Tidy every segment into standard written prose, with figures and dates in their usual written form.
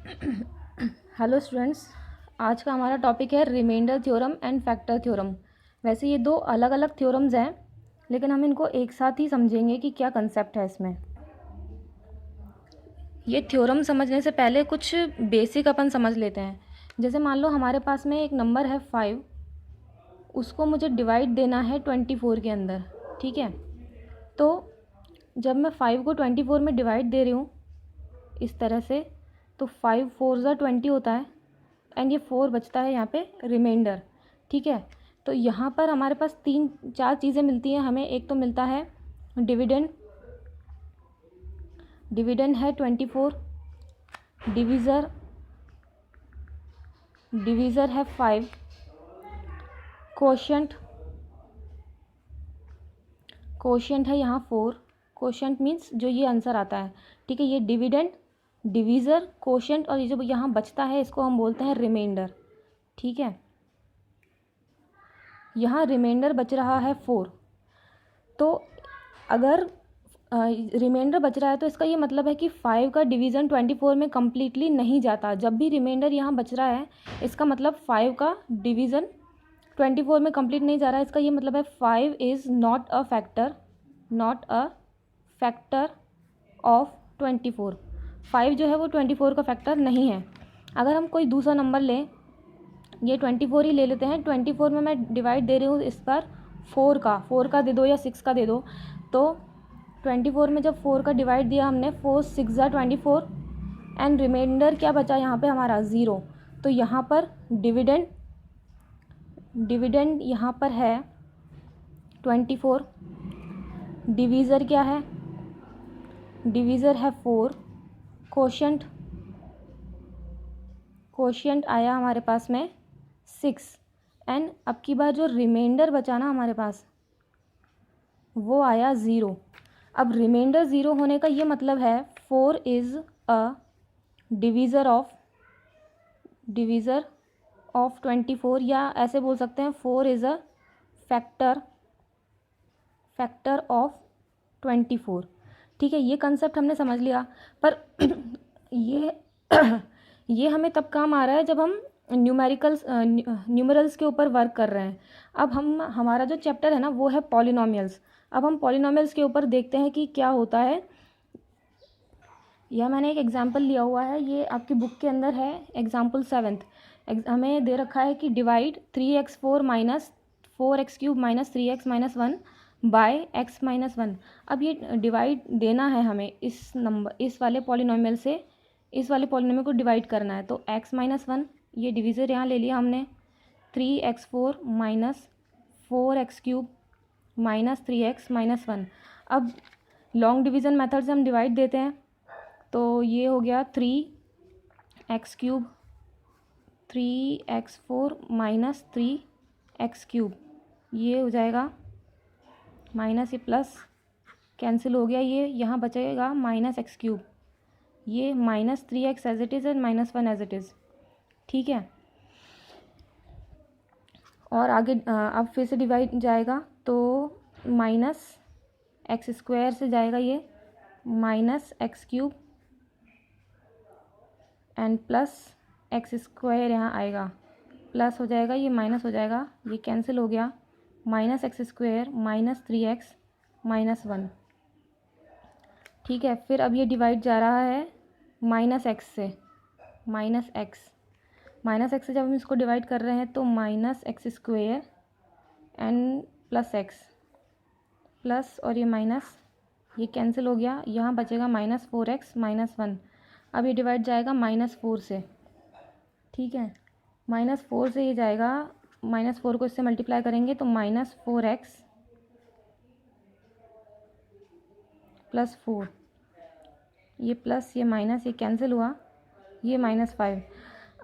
Hello students, आज का हमारा टॉपिक है remainder theorem and factor theorem. वैसे ये दो अलग अलग थ्योरम्स हैं, लेकिन हम इनको एक साथ ही समझेंगे कि क्या कंसेप्ट है इसमें। ये थ्योरम समझने से पहले कुछ बेसिक अपन समझ लेते हैं। जैसे मान लो हमारे पास में एक नंबर है 5, उसको मुझे डिवाइड देना है 24 के अंदर। ठीक है, तो जब मैं 5 को 24 में डिवाइड दे रही हूँ इस तरह से, तो 5 4 ज़ा 20 होता है एंड ये 4 बचता है यहाँ पे रिमाइंडर। ठीक है, तो यहाँ पर हमारे पास 3-4 चीज़ें मिलती हैं हमें। एक तो मिलता है डिविडेंड, डिविडेंड है 24, डिवीज़र, डिवीज़र है 5, कोशेंट, कोशेंट है यहाँ 4। कोशेंट मीन्स जो ये आंसर आता है। ठीक है, ये डिविडेंड, डिवीज़र, कोशेंट और ये जो यहाँ बचता है इसको हम बोलते हैं रिमाइंडर। ठीक है, यहाँ रिमाइंडर बच रहा है 4। तो अगर रिमाइंडर बच रहा है तो इसका ये मतलब है कि 5 का डिवीज़न 24 में कम्प्लीटली नहीं जाता। जब भी रिमाइंडर यहाँ बच रहा है इसका मतलब 5 का डिवीज़न 24 में कंप्लीट नहीं जा रहा है। इसका ये मतलब है 5 is not a factor, not a factor of 24। 5 जो है वो 24 का फैक्टर नहीं है। अगर हम कोई दूसरा नंबर लें, ये 24 ही ले लेते हैं। 24 में मैं डिवाइड दे रही हूँ इस पर 4 का दे दो या 6 का दे दो। तो 24 में जब 4 का डिवाइड दिया हमने, 4 6 ज़ा 24 एंड रिमाइंडर क्या बचा यहाँ पे हमारा 0। तो यहाँ पर डिविडेंड, डिविडेंड यहाँ पर है 24, डिवीज़र क्या है, डिवीज़र है 4, कोशेंट, कोशेंट आया हमारे पास में 6 एंड अब की बार जो रिमाइंडर बचा ना हमारे पास वो आया 0। अब रिमाइंडर 0 होने का ये मतलब है 4 is a divisor of, divisor of 24, या ऐसे बोल सकते हैं 4 is a factor, factor of 24। ठीक है, ये कंसेप्ट हमने समझ लिया। पर ये ये हमें तब काम आ रहा है जब हम न्यूमेरल्स के ऊपर वर्क कर रहे हैं। अब हमारा जो चैप्टर है ना वो है पॉलिनोमियल्स। अब हम पॉलिनोमियल्स के ऊपर देखते हैं कि क्या होता है। यह मैंने एक एग्जाम्पल लिया हुआ है, ये आपकी बुक के अंदर है, एग्जाम्पल 7th। हमें दे रखा है कि divide 3x4 minus 4x³ minus 3x minus 1 by x minus 1। अब ये डिवाइड देना है हमें इस नंबर, इस वाले पॉलिनोमियल से इस वाले पॉलिनोमियल को डिवाइड करना है। तो x माइनस 1, ये डिवीज़र यहाँ ले लिया हमने, 3x4 minus 4x³ minus 3x minus 1। अब लॉन्ग डिवीज़न मेथड से हम डिवाइड देते हैं, तो ये हो गया 3x³ 3x4 माइनस 3x³, ये हो जाएगा माइनस, ये प्लस कैंसिल हो गया, ये यहाँ बचेगा माइनस x³, ये minus 3x as it is and minus 1 as it is. ठीक है, और आगे अब फिर से डिवाइड जाएगा तो माइनस x² से जाएगा ये minus x³ and plus x² यहाँ आएगा, प्लस हो जाएगा, ये माइनस हो जाएगा, ये कैंसिल हो गया, minus x² minus 3x minus 1। ठीक है, फिर अब ये डिवाइड जा रहा है माइनस x से, माइनस x से जब हम इसको डिवाइड कर रहे हैं तो minus x² and plus x, plus और ये माइनस, ये कैंसिल हो गया, यहाँ बचेगा माइनस 4x माइनस 1। अब ये डिवाइड जाएगा माइनस 4 से। ठीक है, माइनस 4 से ये जाएगा, माइनस 4 को इससे मल्टीप्लाई करेंगे तो माइनस 4x प्लस 4, ये प्लस ये माइनस, ये कैंसिल हुआ, ये माइनस 5।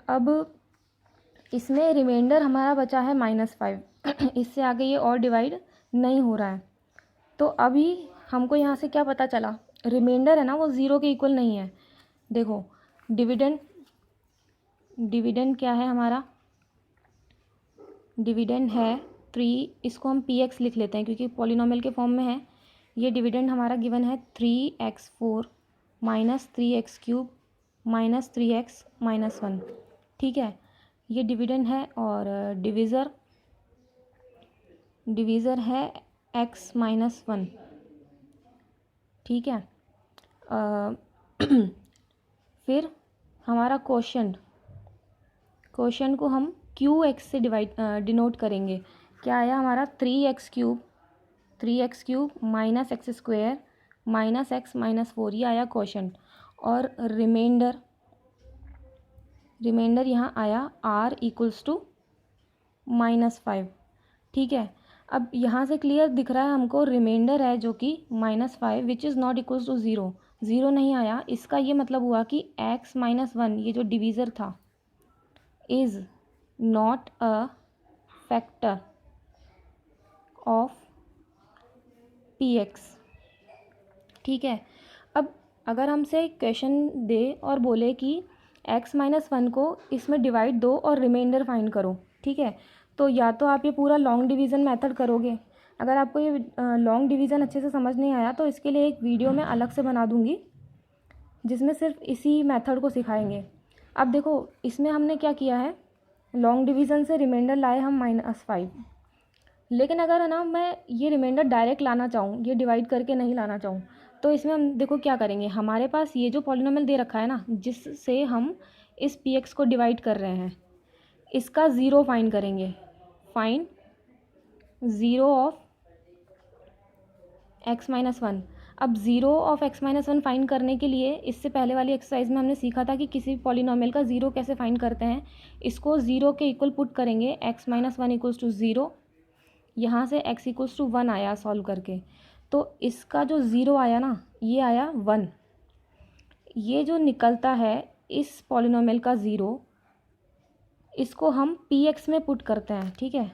अब इसमें रिमाइंडर हमारा बचा है माइनस 5। इससे आगे ये और डिवाइड नहीं हो रहा है। तो अभी हमको यहाँ से क्या पता चला, रिमाइंडर है ना वो 0 के इक्वल नहीं है। देखो, डिविडेंड, डिविडेंड क्या है हमारा, डिविडेंड है 3, इसको हम px लिख लेते हैं क्योंकि पॉलिनोमियल के फॉर्म में है। ये डिविडेंड हमारा गिवन है 3x4 माइनस 3x³ -3x - 1। ठीक है, ये डिविडेंड है और डिवीज़र है x - 1। ठीक है, फिर हमारा क्वोशंट को हम qx से डिनोट करेंगे। क्या आया हमारा 3x³ -x² -x - 4, ये आया क्वोशंट। और रिमाइंडर यहाँ आया r = -5। ठीक है, अब यहाँ से क्लियर दिख रहा है हमको रिमाइंडर है जो कि -5 which is not equals to 0। 0 नहीं आया, इसका ये मतलब हुआ कि x - 1 ये जो डिवीज़र था is not a factor of px। ठीक है, अब अगर हमसे क्वेश्चन दे और बोले कि x - 1 को इसमें डिवाइड दो और रिमाइंडर फाइंड करो। ठीक है, तो या तो आप ये पूरा लॉन्ग डिवीज़न मेथड करोगे। अगर आपको ये लॉन्ग डिवीज़न अच्छे से समझ नहीं आया तो इसके लिए एक वीडियो मैं अलग से बना दूँगी जिसमें सिर्फ इसी मेथड को सिखाएंगे। अब देखो इसमें हमने क्या किया है, लॉन्ग डिवीज़न से रिमाइंडर लाए हम -5। लेकिन अगर है ना मैं ये रिमाइंडर डायरेक्ट लाना चाहूँ, ये डिवाइड करके नहीं लाना चाहूँ, तो इसमें हम देखो क्या करेंगे। हमारे पास ये जो पॉलिनोमियल दे रखा है ना, जिससे हम इस px को डिवाइड कर रहे हैं, इसका ज़ीरो फाइंड करेंगे। Find zero of x - 1। अब ज़ीरो ऑफ x - 1 फाइंड करने के लिए इससे पहले वाली एक्सरसाइज में हमने सीखा था कि किसी पॉलिनोमियल का ज़ीरो कैसे फाइंड करते हैं। इसको ज़ीरो के इक्वल पुट करेंगे, x - 1 = 0। यहाँ से x = 1 आया सॉल्व करके, तो इसका जो ज़ीरो आया ना, ये आया 1। ये जो निकलता है इस पॉलिनोमियल का ज़ीरो, इसको हम px में पुट करते हैं। ठीक है,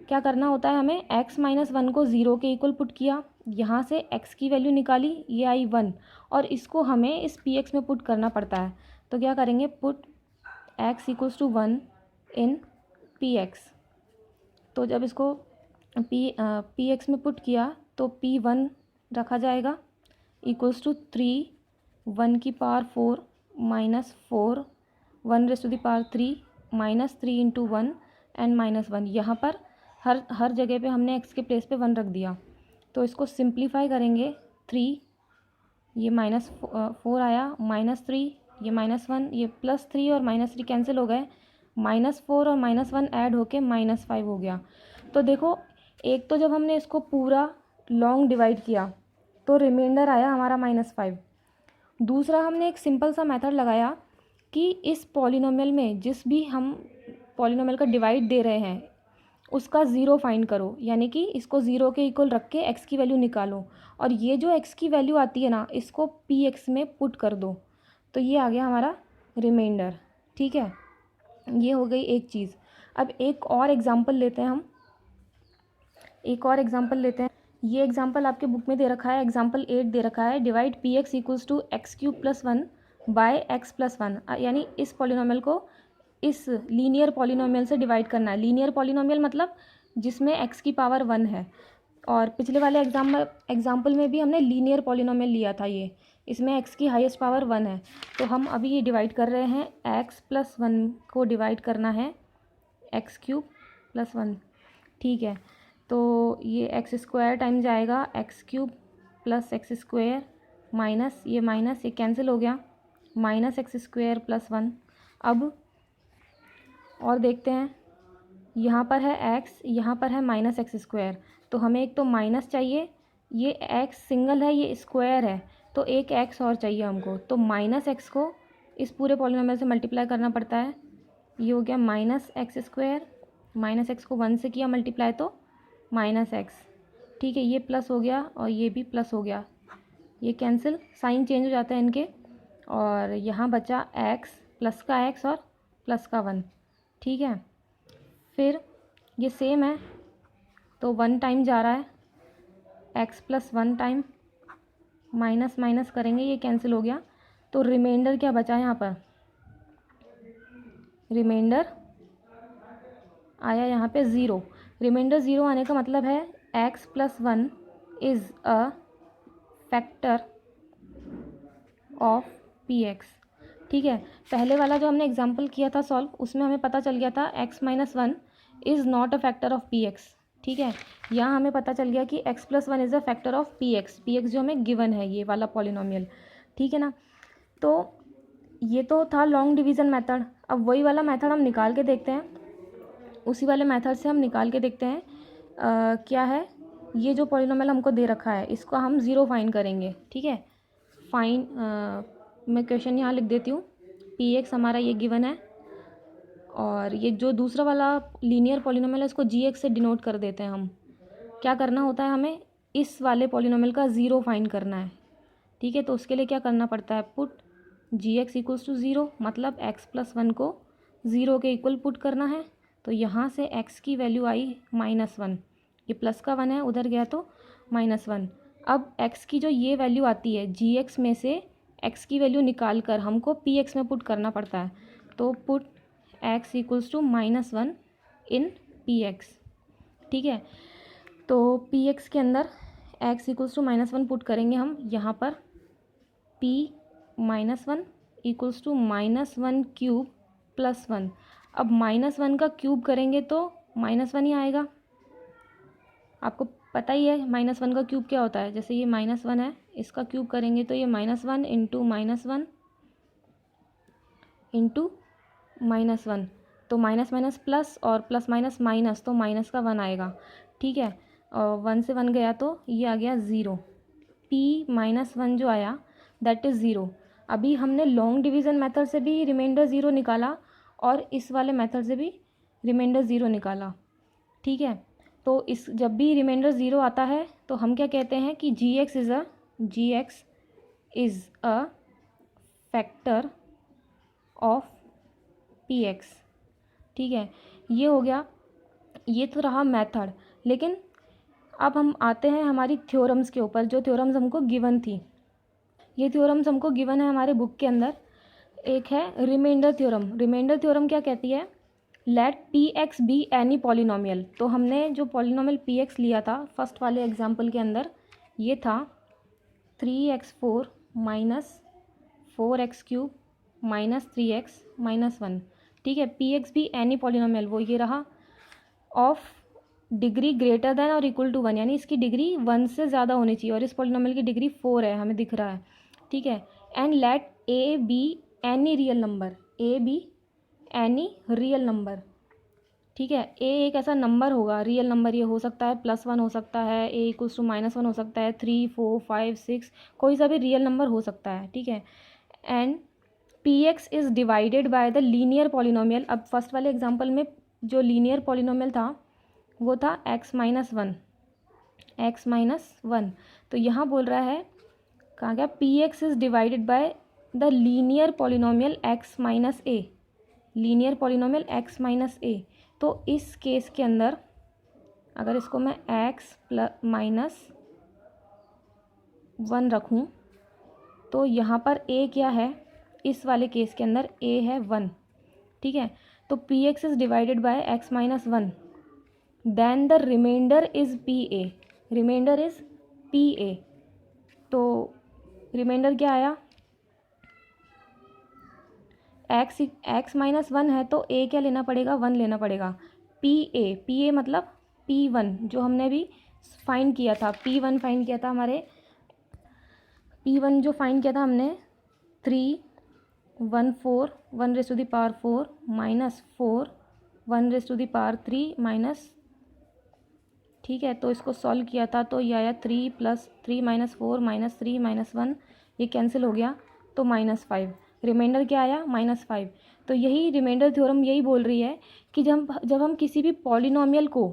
क्या करना होता है हमें, x - 1 को 0 के इक्वल पुट किया, यहाँ से x की वैल्यू निकाली, ये आई 1, और इसको हमें इस px में पुट करना पड़ता है। तो क्या करेंगे, पुट x = 1 इन px। तो जब इसको px में पुट किया तो p1 रखा जाएगा इक्वल्स टू 3 1 की पावर 4 -4 1⁻³ -3 × 1 एंड -1। यहाँ पर हर जगह पे हमने x के प्लेस पे 1 रख दिया। तो इसको सिंप्लीफाई करेंगे, 3 ये -4 आया, -3 ये -1, ये +3 और -3 कैंसिल हो गए, -4 और -1 ऐड होके -5 हो गया। तो देखो एक तो जब हमने इसको पूरा लॉन्ग डिवाइड किया तो रिमाइंडर आया हमारा -5। दूसरा हमने एक सिंपल सा मेथड लगाया कि इस पॉलिनोमियल में जिस भी हम पॉलिनोमियल का डिवाइड दे रहे हैं उसका ज़ीरो फाइंड करो, यानी कि इसको ज़ीरो के इक्वल रख के x की वैल्यू निकालो, और ये जो x की वैल्यू आती है ना, इसको px में पुट कर दो, तो ये आ गया हमारा रिमाइंडर। ठीक है, ये हो गई एक चीज़। अब एक और एग्जांपल लेते हैं हम, ये एग्जांपल आपके बुक में दे रखा है, एग्जांपल 8 दे रखा है, divide px = x³ + 1 by x + 1, यानी इस पॉलिनोमियल को इस लीनियर पॉलिनोमियल से डिवाइड करना है। लीनियर पॉलिनोमियल मतलब जिसमें x की पावर 1 है, और पिछले वाले एग्जाम्पल में भी हमने लीनियर पॉलिनोमियल लिया था, ये इसमें x की हाईएस्ट पावर 1 है। तो हम अभी ये डिवाइड कर रहे हैं, x + 1 को डिवाइड करना है x³ + 1। ठीक है, तो ये x² टाइम जाएगा x³ + x² माइनस ये कैंसिल हो गया, -x² + 1। अब और देखते हैं, यहाँ पर है x, यहाँ पर है -x², तो हमें एक तो माइनस चाहिए, ये x सिंगल है, ये स्क्वायर है, तो एक x और चाहिए हमको। तो -x को इस पूरे पॉलिनोमियल से मल्टीप्लाई करना पड़ता है, ये हो गया -x², -x को 1 से किया मल्टीप्लाई तो -x। ठीक है, ये प्लस हो गया और ये भी प्लस हो गया, ये कैंसिल, साइन चेंज हो जाता है इनके, और यहाँ बचा x, प्लस का x और प्लस का 1। ठीक है, फिर ये सेम है तो 1 टाइम जा रहा है, x + 1 टाइम, माइनस करेंगे, ये कैंसिल हो गया, तो रिमाइंडर क्या बचा यहाँ पर, रिमाइंडर आया यहाँ पे 0। रिमाइंडर 0 आने का मतलब है x + 1 is a factor of px। ठीक है, पहले वाला जो हमने एग्जाम्पल किया था सॉल्व, उसमें हमें पता चल गया था x-1 is not a factor of px। ठीक है, यहाँ हमें पता चल गया कि x+1 is a factor of px जो हमें गिवन है, ये वाला पॉलिनोमियल। ठीक है ना, तो ये तो था लॉन्ग डिवीज़न मेथड। अब वही वाला मेथड हम निकाल के देखते हैं, उसी वाले मेथड से हम निकाल के देखते हैं क्या है। ये जो पॉलिनोमियल हमको दे रखा है, इसको हम ज़ीरो फाइंड करेंगे। ठीक है, फाइन मैं क्वेश्चन यहाँ लिख देती हूँ। px हमारा ये गिवन है, और ये जो दूसरा वाला लीनियर पॉलिनोमियल है, इसको gx से डिनोट कर देते हैं हम। क्या करना होता है, हमें इस वाले पॉलिनोमियल का ज़ीरो फाइंड करना है। ठीक है, तो उसके लिए क्या करना पड़ता है, put gx equals to zero, मतलब x+1 को ज़ीरो के इक्वल पुट करना है। तो यहाँ से x की वैल्यू आई -1, ये प्लस का 1 है, उधर गया तो -1। अब x की जो ये वैल्यू आती है, gx में से x की वैल्यू निकाल कर हमको px में पुट करना पड़ता है। तो put x equals to -1 in px। ठीक है, तो px के अंदर x इक्वल्स टू -1 पुट करेंगे हम यहाँ पर। p -1 equals to -1 cube +1। अब -1 का क्यूब करेंगे तो -1 ही आएगा। आपको पता ही है -1 का क्यूब क्या होता है। जैसे ये -1 है, इसका क्यूब करेंगे तो ये -1 इंटू -1 इंटू -1, तो माइनस माइनस प्लस और प्लस माइनस माइनस, तो माइनस का 1 आएगा। ठीक है, और 1 से 1 गया तो ये आ गया 0। p-1 जो आया दैट इज़ 0। अभी हमने लॉन्ग डिवीज़न मेथड से भी रिमाइंडर 0 निकाला, और इस वाले मेथड से भी रिमाइंडर 0 निकाला। ठीक है, तो इस जब भी रिमाइंडर 0 आता है तो हम क्या कहते हैं कि gx is a factor of px। ठीक है, ये हो गया, ये तो रहा मेथड। लेकिन अब हम आते हैं हमारी थ्योरम्स के ऊपर, जो थ्योरम्स हमको गिवन थी। ये थ्योरम्स हमको गिवन है हमारे बुक के अंदर। एक है रिमाइंडर थ्योरम। रिमाइंडर थ्योरम क्या कहती है, let px be any polynomial. तो हमने जो पॉलिनोमियल px लिया था फर्स्ट वाले एग्जाम्पल के अंदर, ये था 3x4 minus 4x³ minus 3x minus 1। ठीक है, px भी एनी पॉलिनोमियल, वो ये रहा, ऑफ डिग्री ग्रेटर देन और इक्वल टू 1, यानी इसकी डिग्री 1 से ज़्यादा होनी चाहिए, और इस पॉलिनोमियल की डिग्री 4 है, हमें दिख रहा है। ठीक है, and let a be any real number, a be any real number. ठीक है, a एक ऐसा नंबर होगा, रियल नंबर, ये हो सकता है +1 हो सकता है, a इक्वल्स टू -1 हो सकता है, 3 4 5 6, कोई सा भी रियल नंबर हो सकता है। ठीक है, and px is divided by the linear polynomial. अब फर्स्ट वाले एग्जांपल में जो लीनियर पॉलिनोमियल था वो था x-1, x-1। तो यहाँ बोल रहा है, कहाँ गया, px is divided by the linear polynomial x-a, linear polynomial x-a। तो इस केस के अंदर अगर इसको मैं x-1 रखूँ तो यहाँ पर a क्या है, इस वाले केस के अंदर a है 1। ठीक है, तो px is divided by x-1, then the remainder is pa, remainder is pa। तो रिमाइंडर क्या आया, x-1 है तो a क्या लेना पड़ेगा, 1 लेना पड़ेगा। pa मतलब p1 जो हमने भी फाइंड किया था, p1 फाइंड किया था हमने 3 1 4 1⁴ माइनस 4 1⁻³ माइनस। ठीक है, तो इसको सॉल्व किया था तो ये आया 3 + 3 - 4 - 3 - 1, ये कैंसिल हो गया तो -5। रिमाइंडर क्या आया, -5। तो यही रिमाइंडर थ्योरम यही बोल रही है कि जब हम किसी भी पॉलिनोमियल को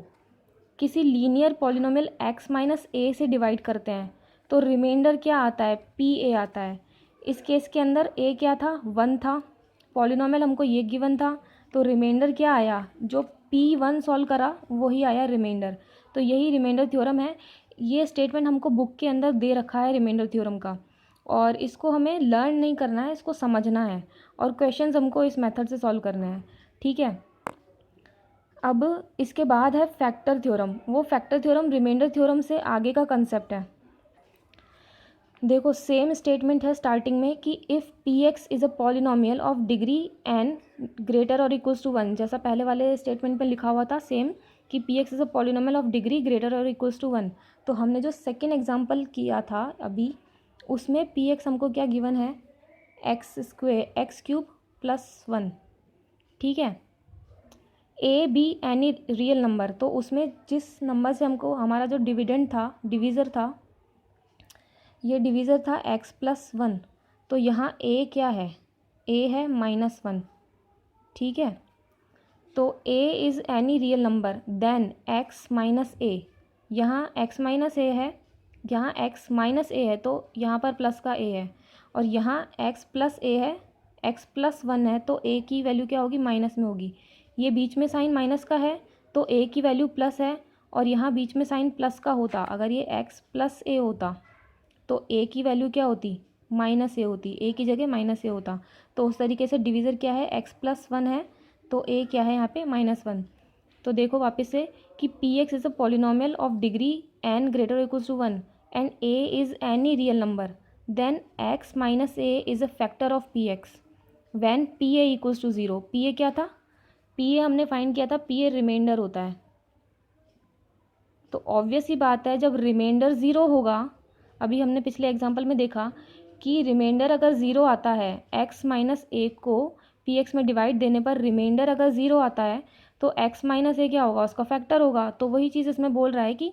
किसी लीनियर पॉलिनोमियल x - a से डिवाइड करते हैं तो रिमाइंडर क्या आता है, pa आता है। इस केस के अंदर a क्या था, 1 था, पॉलिनोमियल हमको ये गिवन था, तो रिमाइंडर क्या आया, जो p1 सॉल्व करा वही आया रिमाइंडर। तो यही रिमाइंडर थ्योरम है। ये स्टेटमेंट हमको बुक के अंदर दे रखा है रिमाइंडर थ्योरम का, और इसको हमें लर्न नहीं करना है, इसको समझना है, और क्वेश्चंस हमको इस मेथड से सॉल्व करने हैं। ठीक है, अब इसके बाद है फैक्टर थ्योरम। वो फैक्टर थ्योरम रिमाइंडर थ्योरम से आगे का कंसेप्ट है। देखो सेम स्टेटमेंट है स्टार्टिंग में कि if P X is a polynomial of degree N greater और इक्वल्स टू 1, जैसा पहले वाले स्टेटमेंट में लिखा हुआ था सेम कि P X is a polynomial of degree greater और इक्वल्स टू 1। तो हमने जो सेकेंड एग्जाम्पल किया था अभी, उसमें पी एक्स हमको क्या गिवन है, एक्स क्यूब प्लस 1, ठीक है। A be any real number, तो उसमें जिस नंबर से हमको हमारा जो डिविडेंड था, डिवीज़र था, ये डिवीज़र था x प्लस 1, तो यहाँ a क्या है, a है -1, ठीक है। तो a is any real number then x minus a, यहाँ x माइनस a है, यहाँ x माइनस a है, तो यहाँ पर प्लस का a है, और यहाँ x प्लस a है, x प्लस 1 है, तो a की वैल्यू क्या होगी, माइनस में होगी। ये बीच में साइन माइनस का है तो a की वैल्यू प्लस है, और यहाँ बीच में साइन प्लस का होता, अगर ये x प्लस a होता तो a की वैल्यू क्या होती, माइनस ए होती, a की जगह माइनस ए होता। तो उस तरीके से डिवीज़र क्या है, x प्लस 1 है, तो a क्या है यहाँ पे -1। तो देखो वापस से कि P X is a polynomial of degree n greater equals to 1 and a is any real number, then x minus a is a factor of P X when P A equals to 0। P A क्या था, P A हमने find किया था, P A reminder होता है। तो obvious ही बात है जब रिमाइंडर 0 होगा, अभी हमने पिछले एग्जाम्पल में देखा कि रिमाइंडर अगर 0 आता है, x माइनस ए को पी एक्स में डिवाइड देने पर रिमाइंडर अगर 0 आता है तो x माइनस ए क्या होगा, उसका फैक्टर होगा। तो वही चीज़ इसमें बोल रहा है कि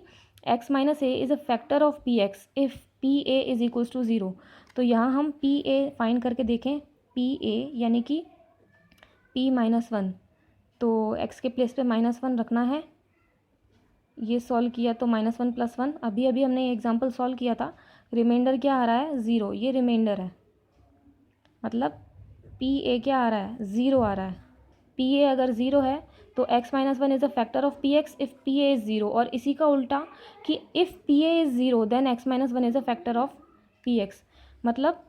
x minus A is a factor of P X if P A is equals to 0। तो यहाँ हम पी ए फाइंड करके देखें, पी ए यानी कि p-1, तो x के प्लेस पे -1 रखना है। ये सॉल्व किया तो -1 + 1, अभी अभी हमने ये एग्जांपल सॉल्व किया था, रिमाइंडर क्या आ रहा है, 0, ये रिमाइंडर है, मतलब पी ए क्या आ रहा है, 0 आ रहा है। पी ए अगर 0 है तो x-1 is a factor of P X if P A is 0, और इसी का उल्टा कि if P A is 0 then x-1 is a factor of P X, मतलब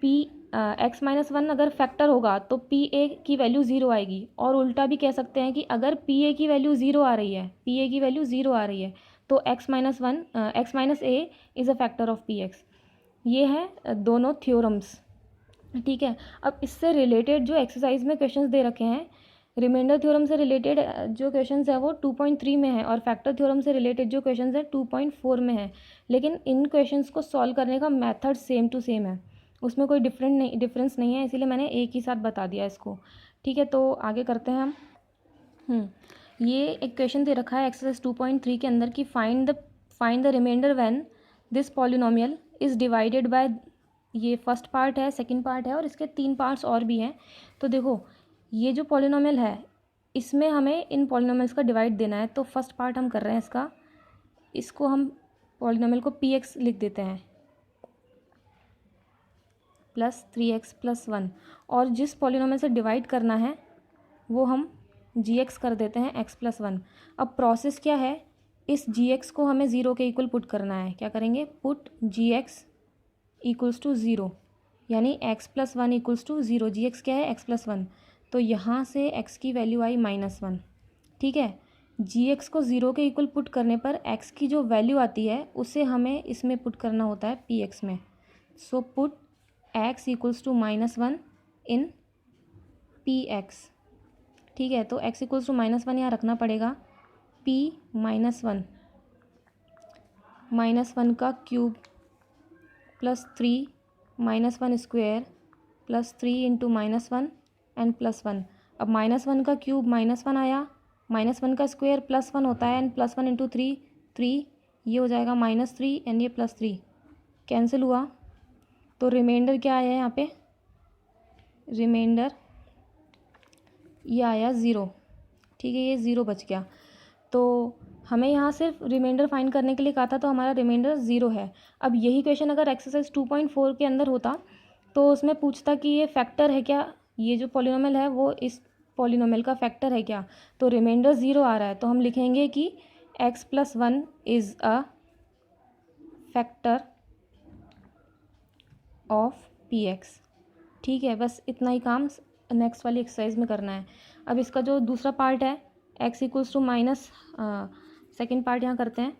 x-1 अगर फैक्टर होगा तो पी ए की वैल्यू 0 आएगी, और उल्टा भी कह सकते हैं कि अगर पी ए की वैल्यू 0 आ रही है, पी ए की वैल्यू 0 आ रही है तो x minus A is a factor of P x. ये है दोनों थ्योरम्स, ठीक है। अब इससे रिलेटेड जो एक्सरसाइज में क्वेश्चंस दे रखे हैं, रिमाइंडर थ्योरम से रिलेटेड जो क्वेश्चंस है वो 2.3 में है, और फैक्टर थ्योरम से रिलेटेड जो क्वेश्चंस है 2.4 में है, लेकिन इन क्वेश्चंस को सॉल्व करने का मेथड सेम टू सेम है, उसमें कोई डिफरेंस नहीं है, इसीलिए मैंने एक ही साथ बता दिया इसको, ठीक है। तो आगे करते हैं हम। ये एक क्वेश्चन दे रखा है एक्सरसाइज 2.3 के अंदर कि find the remainder when this polynomial is divided by, ये फर्स्ट पार्ट है, सेकंड पार्ट है, और इसके 3 पार्ट्स और भी हैं। तो देखो ये जो पॉलिनोमियल है इसमें हमें इन पॉलिनोमियल्स का डिवाइड देना है, तो फर्स्ट पार्ट हम कर रहे हैं इसका, इसको हम पॉलिनोमियल को पी एक्स लिख देते हैं प्लस 3x प्लस 1, और जिस पॉलिनोमियल से डिवाइड करना है वो हम gx कर देते हैं x प्लस 1। अब प्रोसेस क्या है, इस gx को हमें 0 के इक्वल पुट करना है, क्या करेंगे, पुट gx इक्वल्स टू 0, यानी x plus 1 equals to 0, gx क्या है, x प्लस 1, तो यहाँ से x की वैल्यू आई -1, ठीक है। gx को 0 के इक्वल पुट करने पर x की जो वैल्यू आती है उसे हमें इसमें पुट करना होता है px में, so put x equals to -1 in px, ठीक है। तो x इक्वल्स टू -1 यहाँ रखना पड़ेगा, p -1 का cube plus 3 -1 square plus 3 into -1 and plus 1। अब -1 का क्यूब -1 आया, -1 का स्क्वायर +1 होता है, एंड +1 इंटू 3, ये हो जाएगा -3 एंड ये +3 कैंसिल हुआ, तो रिमाइंडर क्या आया यहाँ पे, रिमाइंडर ये आया 0, ठीक है, ये 0 बच गया। तो हमें यहाँ सिर्फ रिमाइंडर फाइंड करने के लिए कहा था, तो हमारा रिमाइंडर 0 है। अब यही क्वेश्चन अगर एक्सरसाइज 2.4 के अंदर होता तो उसमें पूछता कि ये फैक्टर है क्या, ये जो पॉलिनोमियल है वो इस पॉलिनोमियल का फैक्टर है क्या, तो रिमाइंडर 0 आ रहा है, तो हम लिखेंगे कि x plus 1 is a factor of P X, ठीक है। बस इतना ही काम नेक्स्ट वाली एक्सरसाइज में करना है। अब इसका जो दूसरा पार्ट है x equals to minus, second part यहाँ करते हैं,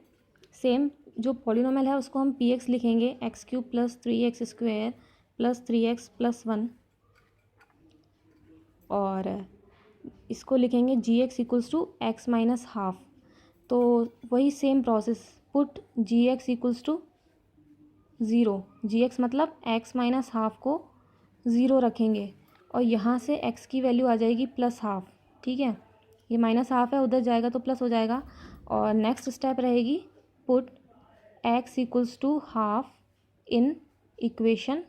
सेम जो पॉलिनोमियल है उसको हम पी एक्स लिखेंगे, x cube plus 3x square plus 3x plus 1, और इसको लिखेंगे g x equals to x minus half. तो वही same process, put ji x equals to zero, g x मतलब एक्स माइनस हाफ को ज़ीरो रखेंगे, और यहाँ से एक्स की वैल्यू आ जाएगी प्लस हाफ। ठीक है, ये माइनस हाफ है, उधर जाएगा तो प्लस हो जाएगा। और नेक्स्ट स्टेप रहेगी put X equals to half in equation,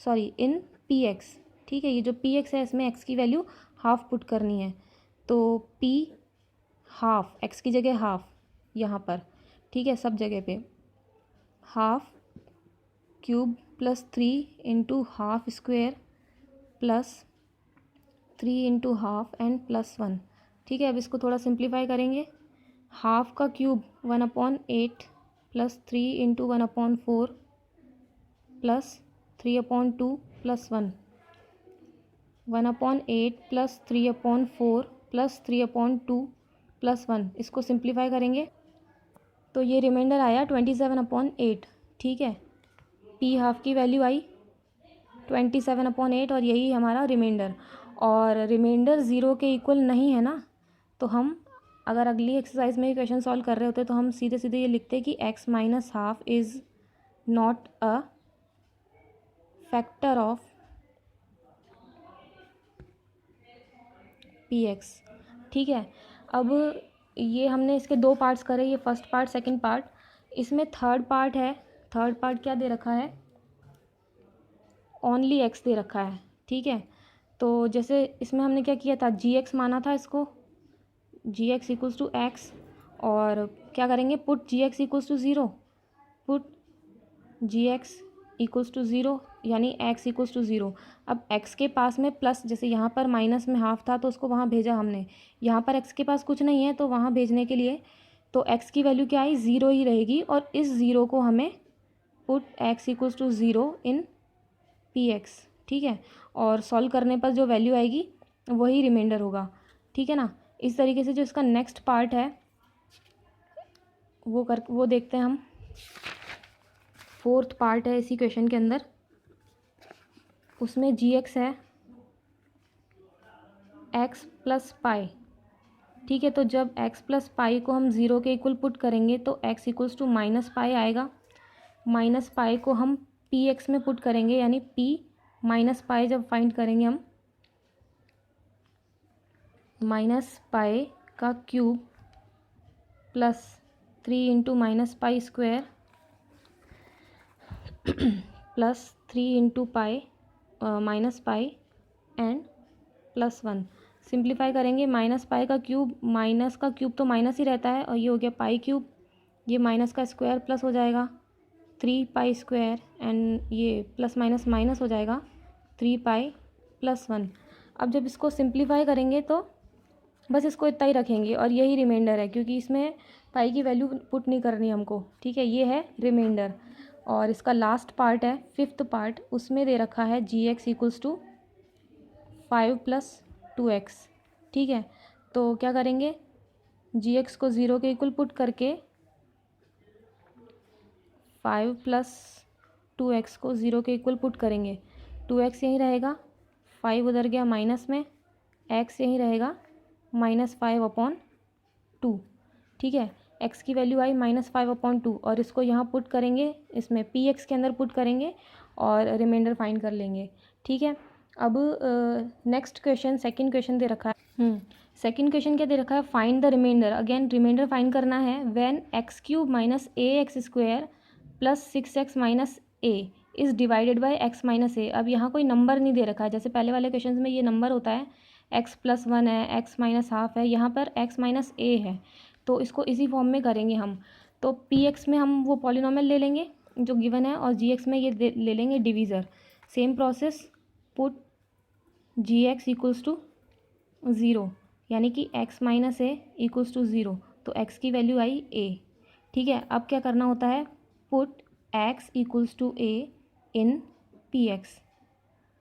sorry in P X. ठीक है, ये जो पी एक्स है इसमें एक्स की वैल्यू हाफ पुट करनी है, तो पी हाफ, एक्स की जगह हाफ यहाँ पर। ठीक है, सब जगह पे half cube plus 3 into half square plus 3 into half and plus 1। ठीक है, अब इसको थोड़ा सिंप्लीफाई करेंगे। हाफ का cube 1/8 plus 3 into 1/4 plus 3/2 plus 1, 1/8 plus 3/4 plus 3/2 plus 1, इसको सिंप्लीफाई करेंगे तो ये रिमाइंडर आया 27/8। ठीक है, पी हाफ की वैल्यू आई 27/8 और यही हमारा रिमाइंडर। और रिमाइंडर ज़ीरो के इक्वल नहीं है ना, तो हम अगर अगली एक्सरसाइज में क्वेश्चन सॉल्व कर रहे होते तो हम सीधे सीधे ये लिखते कि x minus half is not a factor of P X. ठीक है, अब ये हमने इसके दो पार्ट्स करे, ये फर्स्ट पार्ट सेकंड पार्ट। इसमें थर्ड पार्ट है, थर्ड पार्ट क्या दे रखा है, ओनली एक्स दे रखा है। ठीक है, तो जैसे इसमें हमने क्या किया था, जी एक्स माना था इसको, G x equals to X, और क्या करेंगे, put ji x equals to zero, put ji x equals to zero यानी एक्स इक्वल्स टू ज़ीरो। अब एक्स के पास में प्लस, जैसे यहाँ पर माइनस में हाफ था तो उसको वहाँ भेजा हमने, यहाँ पर एक्स के पास कुछ नहीं है तो वहाँ भेजने के लिए तो एक्स की वैल्यू क्या आई, ज़ीरो ही रहेगी, और इस ज़ीरो को हमें put X equals to zero in P X. ठीक है, और सॉल्व करने पर जो वैल्यू आएगी वही रिमाइंडर होगा। ठीक है ना, इस तरीके से जो इसका नेक्स्ट पार्ट है वो देखते हैं हम। फोर्थ पार्ट है इसी क्वेश्चन के अंदर, उसमें जी एक्स है एक्स प्लस पाई। ठीक है, तो जब एक्स प्लस पाई को हम ज़ीरो के इक्वल पुट करेंगे तो x equals to minus pi आएगा। माइनस पाई को हम पी एक्स में पुट करेंगे, यानी पी माइनस पाई जब फाइंड करेंगे हम, माइनस पाई का cube plus 3 into minus pi square plus 3 into pi minus pi and plus 1। Simplify करेंगे, माइनस पाई का क्यूब, माइनस का क्यूब तो माइनस ही रहता है, और ये हो गया पाई क्यूब, ये माइनस का स्क्वायर प्लस हो जाएगा 3 पाई स्क्वायर, एंड ये प्लस माइनस माइनस हो जाएगा 3 पाई प्लस 1। अब जब इसको सिंप्लीफाई करेंगे तो बस इसको इतना ही रखेंगे और यही रिमाइंडर है, क्योंकि इसमें पाई की वैल्यू पुट नहीं करनी हमको। ठीक है, ये है रिमाइंडर। और इसका लास्ट पार्ट है फिफ्थ पार्ट, उसमें दे रखा है g x equals to 5 plus 2x। ठीक है, तो क्या करेंगे, जी एक्स को ज़ीरो के इक्वल पुट करके 5 प्लस 2x को ज़ीरो के इक्वल पुट करेंगे। 2x यहीं रहेगा, 5 उधर गया माइनस में, x यहीं रहेगा -5/2। ठीक है, x की वैल्यू आई -5/2, और इसको यहाँ पुट करेंगे, इसमें पी एक्स के अंदर पुट करेंगे और रिमाइंडर फाइंड कर लेंगे। ठीक है, अब नेक्स्ट क्वेश्चन, सेकंड क्वेश्चन दे रखा है। सेकंड क्वेश्चन क्या दे रखा है, find the reminder. Again reminder find करना है when x cube minus a x square plus 6x minus A is divided by x minus a. अब यहाँ कोई नंबर नहीं दे रखा है, जैसे पहले वाले क्वेश्चन में ये नंबर होता है, x प्लस 1 है, x माइनस हाफ है, यहाँ पर x माइनस ए है, तो इसको इसी फॉर्म में करेंगे हम। तो पी एक्स में हम वो पॉलिनोमियल ले लेंगे जो गिवन है, और जी एक्स में ये ले लेंगे divisor. Same process, put ji x equals to zero, यानी कि x minus a equals to zero, तो x की वैल्यू आई a। ठीक है, अब क्या करना होता है, put x equals to a in P x.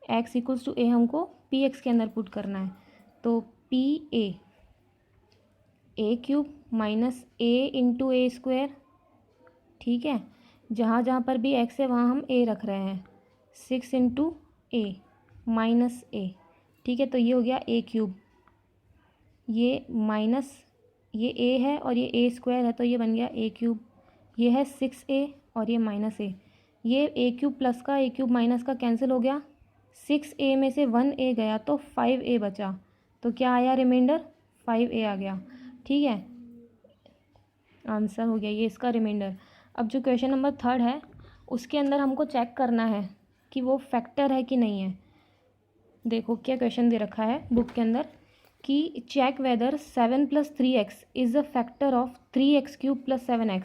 X equals to a हमको पी एक्स के अंदर पुट करना है, तो p a cube minus a into a square ठीक है, जहाँ जहाँ पर भी x है वहाँ हम a रख रहे हैं, 6 इंटू a माइनस a, ठीक है। तो ये हो गया a क्यूब, ये माइनस ये a है और ये a स्क्वायर है तो ये बन गया a क्यूब, ये है 6a और ये माइनस a, ये a क्यूब प्लस का a क्यूब माइनस का कैंसिल हो गया, 6a में से 1a गया तो 5a बचा, तो क्या आया रिमाइंडर, 5a आ गया, ठीक है। आंसर हो गया ये इसका रिमाइंडर। अब जो क्वेश्चन नंबर 3 है उसके अंदर हमको चेक करना है कि वो फैक्टर है कि नहीं है। देखो क्या क्वेश्चन दे रखा है बुक के अंदर कि check whether 7 + 3x is a factor of 3x³ + 7x,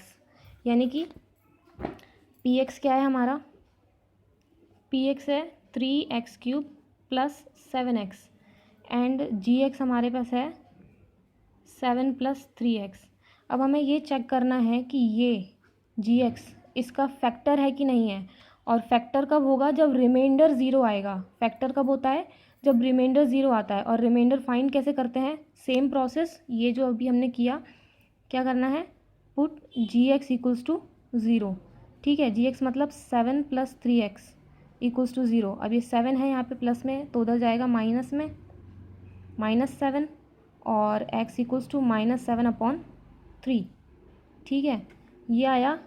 यानी कि px क्या है हमारा, px है 3x³ + 7x एंड gx हमारे पास है 7 + 3x। अब हमें ये चेक करना है कि ये gx इसका फैक्टर है कि नहीं है, और फैक्टर कब होगा, जब रिमाइंडर ज़ीरो आएगा। फैक्टर कब होता है, जब रिमाइंडर ज़ीरो आता है। और रिमाइंडर फाइंड कैसे करते हैं, सेम प्रोसेस ये जो अभी हमने किया, क्या करना है, पुट gx = 0, ठीक है। gx मतलब 7 + 3x = 0। अब ये 7 है यहाँ पे प्लस में तो उधर जाएगा माइनस में, -7 और x = -7/3, ठीक है। ये आया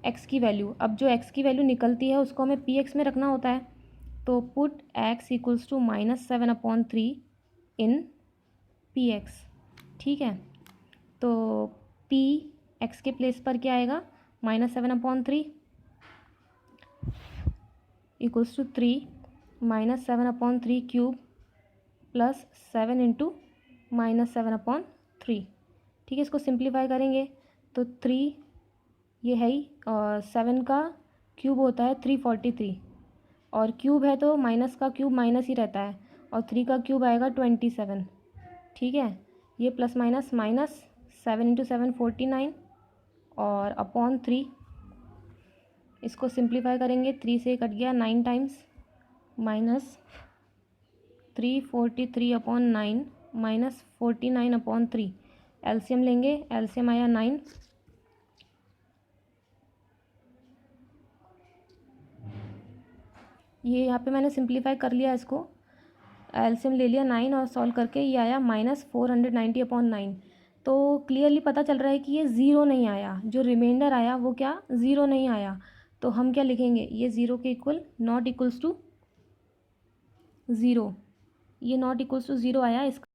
x की वैल्यू। अब जो x की वैल्यू निकलती है उसको हमें px में रखना होता है, तो पुट x = -7/3 इन px, ठीक है। तो p x के प्लेस पर क्या आएगा, -7/3 = 3 -7/3 क्यूब प्लस 7 इंटू -7/3, ठीक है। इसको सिंप्लीफाई करेंगे तो 3 ये है ही, और 7 का क्यूब होता है 343, और क्यूब है तो माइनस का क्यूब माइनस ही रहता है, और 3 का क्यूब आएगा 27, ठीक है। ये प्लस माइनस माइनस 7 × 7 49 और अपॉन 3, इसको सिंप्लीफाई करेंगे 3 से कट गया 9 टाइम्स, -343/9 -49/3, एलसीएम लेंगे, एलसीएम आया 9, ये यहाँ पे मैंने सिंप्लीफाई कर लिया, इसको एलसीएम ले लिया 9 और सॉल्व करके ये आया -490/9। तो क्लियरली पता चल रहा है कि ये ज़ीरो नहीं आया, जो रिमाइंडर आया वो क्या ज़ीरो नहीं आया। तो हम क्या लिखेंगे, ये ज़ीरो के equal not equals to zero, ये नॉट इक्वल्स टू ज़ीरो आया, इसका